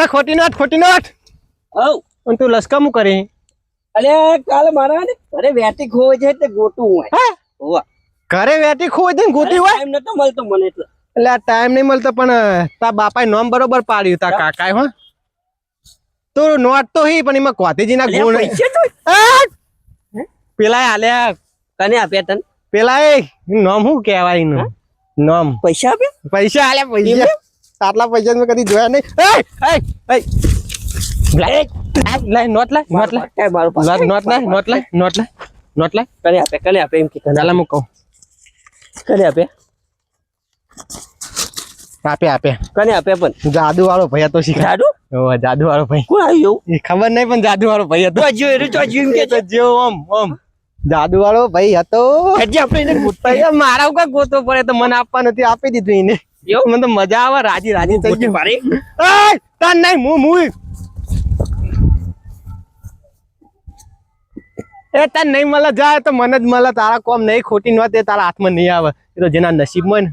ખોટી નોટ હવ અને તું લસકા હું કરી અલે કાલ મારા ને ઘરે વેટી ખોવે છે તે ગોતું હોય હોવા ઘરે વેટી ખોઈ દે ગોતી હોય ટાઈમ નતો મળતો મને એટલે આ ટાઈમ નહીં મળતો પણ તા બાપાએ નામ બરોબર પાડ્યું તા કાકાએ હો તો નોટ તો હી પણ એમાં કોતીજીના ગુણ પેલા આલ્યા કને આપ્યા તને પેલા એ નામ શું કહેવાય એનું નામ પૈસા આપ્યા પૈસા આલ્યા પૈસા આટલા પૈસા મેં કદી જોયા નહીં નોટ લાય કને આપે એમ કે ચાલા હું કહું કને આપે આપે કને આપે પણ જાદુ વાળો ભાઈ હતો શીખા જાદુ વાળો ભાઈ કોણ આવ્યું એ ખબર નહીં પણ જાદુ વાળો ભાઈ હતો જો ઓમ જાદુ વાળો ભાઈ હતો મારા ઉપર ગોતો પડે તો મને આપવા નથી આપી દીધું એને મને તો મજા આવે રાજી થઈ ગયું તાર નહીં હું એ તાર નહીં મળે જાય તો મને જ મળે તારા કોમ નહીં ખોટી નોત એ તારા હાથમાં નહીં આવે એ તો જેના નસીબમાં ને